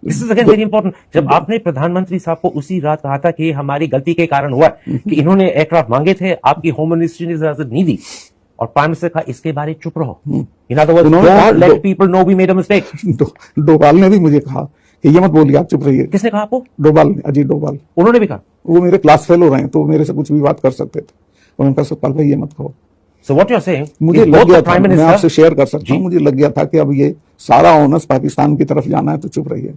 This is again very important. जब आपने प्रधानमंत्री साहब को उसी रात कहा था कि ये हमारी गलती के कारण हुआ कि इन्होंने एयरक्राफ्ट मांगे थे, आपकी होम मिनिस्ट्री ने इजाजत नहीं दी, और प्राइम मिनिस्टर कहा इसके बारे चुप रहो, in other words don't let people know we made a mistake. Doval ने भी मुझे कहा कि ये मत बोलिए, आप चुप रहिए। किसने कहा आपको? डोभाल ने, अजीत डोभाल। उन्होंने भी कहा? वो मेरे क्लास फेलो रहे, तो मेरे से कुछ भी बात कर सकते थे। उन्होंने कहा सतपाल भाई ये मत कहो। So what you're saying, मुझे लग गया था, मैं आपसे शेयर कर सकता हूँ, मुझे लग गया था कि अब ये सारा ओनस पाकिस्तान की तरफ जाना है, तो चुप रहिए।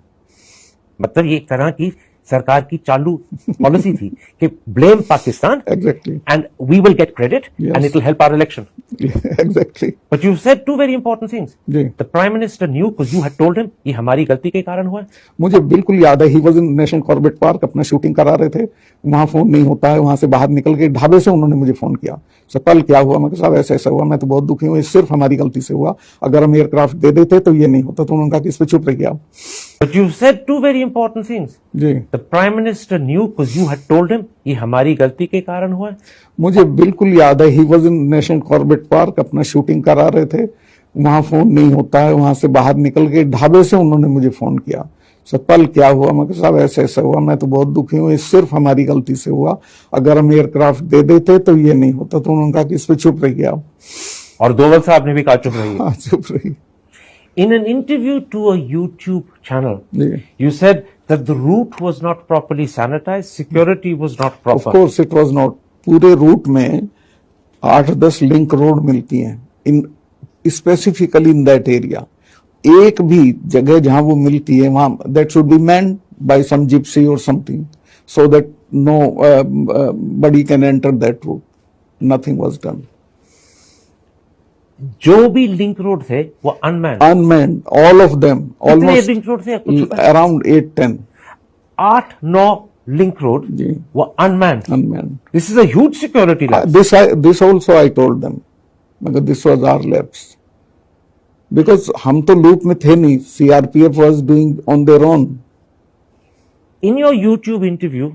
मतलब ये एक तरह की सरकार की चालू पॉलिसी थी कि blame Pakistan, exactly, and we will get credit and it will help our election. Exactly. But you said two very important things. जी। The prime minister knew because you had told him ये हमारी गलती के कारण हुआ है। मुझे बिल्कुल याद है, he was in national Corbett park, अपना शूटिंग करा रहे थे, वहां फोन नहीं होता है, वहां से बाहर निकल के ढाबे से उन्होंने मुझे फोन किया, सतपाल क्या हुआ? मैं कहा साहब ऐसा ऐसा हुआ, मैं तो बहुत दुखी हूँ, ये सिर्फ हमारी गलती से हुआ, अगर हम एयरक्राफ्ट दे देते तो ये नहीं होता। तो उन्होंने कहा कि इस पे चुप रहिए आप। But you said two very important things. Ji. The Prime Minister knew because you had told him ये हमारी गलती के कारण हुआ है। मुझे बिल्कुल याद है, he was in national Corbett park, अपना शूटिंग करा रहे थे, वहां फोन नहीं होता है, वहां से बाहर निकल के ढाबे से उन्होंने मुझे फोन किया, सतपाल क्या हुआ? मैं कहा साहब ऐसा ऐसा हुआ, मैं तो बहुत दुखी हूँ, ये सिर्फ हमारी गलती से हुआ, अगर हम एयरक्राफ्ट दे देते तो ये नहीं होता। तो उन्होंने कहा कि इस पे चुप रहिए आप। और डोवल साहब ने भी कहा चुप रहिए। हाँ, चुप रहिए। In an interview to a YouTube channel, Yeah. you said that the route was not properly sanitized, security was not proper. Of course it was not. पूरे रूट में 8-10 लिंक रोड मिलती हैं, in specifically in that area. एक भी जगह जहां वो मिलती है वहां that should be manned by some gypsy और something, so that nobody can enter that route. Nothing was done. जो भी लिंक रोड थे वो unmanned, all of them, almost link road थे अराउंड 8-10। 8-9 लिंक रोड जी, वो unmanned. This is a huge security lapse. This also I told them, मगर this was our lapse, because हम तो लूप में थे नहीं, CRPF was doing on their own. In your YouTube interview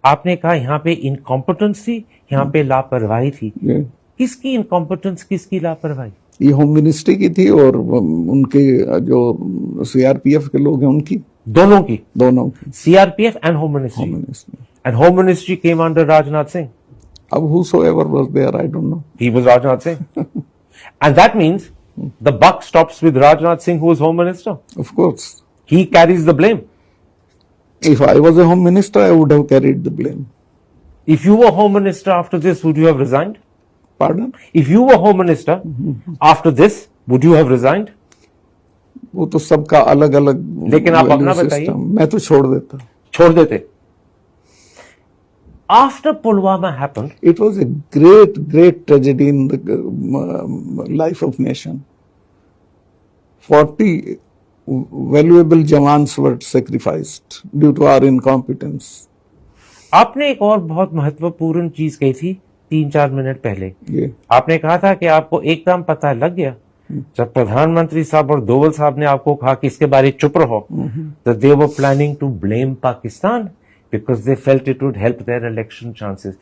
आपने कहा यहाँ पे इनकॉम्पिटेंस थी, यहाँ पे लापरवाही थी। किसकी इनकॉम्पिटेंस, किसकी लापरवाही? ये होम मिनिस्ट्री की थी और उनके जो सीआरपीएफ के लोग हैं उनकी, दोनों की CRPF and home ministry. And home ministry came under Rajnath Singh. अब whosoever was there, I don't know. He was Rajnath Singh. And that means the buck stops with Rajnath Singh, who was home minister. Of course. He carries the blame. If I was a home minister, I would have carried the blame. If you were home minister after this, would you have resigned? Pardon? If you were home minister after this, would you have resigned? वो तो सबका अलग अलग, लेकिन आप अपना बताइए। मैं तो छोड़ देते। After Pulwama happened, it was a great tragedy in the life of nation. 40 valuable jawans were sacrificed due to our incompetence. आपने एक और बहुत महत्वपूर्ण चीज कही थी 3-4 मिनट पहले। आपने कहा था कि आपको एकदम पता लग गया जब प्रधानमंत्री साहब और डोवल साहब ने आपको कहा कि इसके बारे चुप रहो, that they were planning to blame Pakistan because they felt it would help their election chances.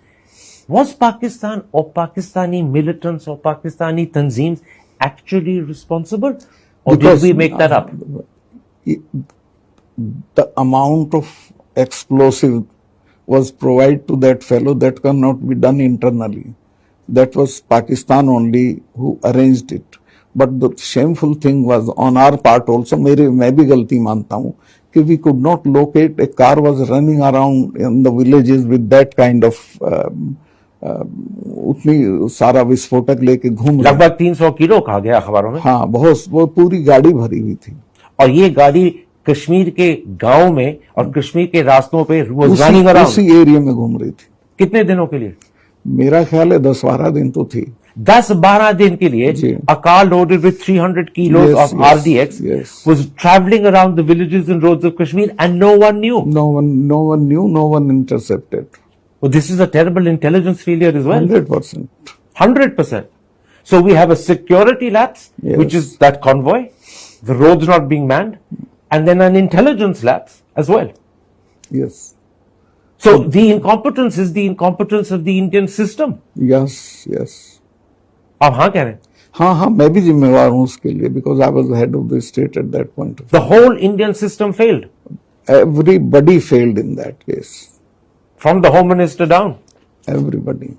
Was Pakistan or Pakistani militants or Pakistani tanzeems actually responsible, or did we make that up? The amount of explosive was provided to that fellow that cannot be done internally. That was Pakistan only who arranged it. But the shameful thing was on our part also. मैं भी गलती मानता हूँ कि we could not locate, a car was running around in the villages with that kind of उतनी सारा विस्फोटक लेके घूम, लगभग 300 किलो कहा गया अखबारों में। हाँ, बहुत, वो पूरी गाड़ी भरी हुई थी। और ये गाड़ी कश्मीर के गांव में और कश्मीर के रास्तों पे उसी एरिया में घूम रही थी। कितने दिनों के लिए? मेरा ख्याल है 10-12 दिन तो थी। 10-12 दिन के लिए a car loaded with 300 kilos of RDX was traveling around the villages and roads of Kashmir and no one knew. No one knew, no one intercepted. Well, this is a terrible intelligence failure as well. 100%. 100%. So we have a security lapse, which is that convoy, the roads not being manned, and then an intelligence lapse as well. Yes. So the incompetence is the incompetence of the Indian system. Yes. आप हाँ कह रहे हैं? हाँ, मैं भी जिम्मेवार हूँ उसके लिए, because I was the head of the state at that point. The whole Indian system failed. Everybody failed in that case. From the Home Minister down. Everybody.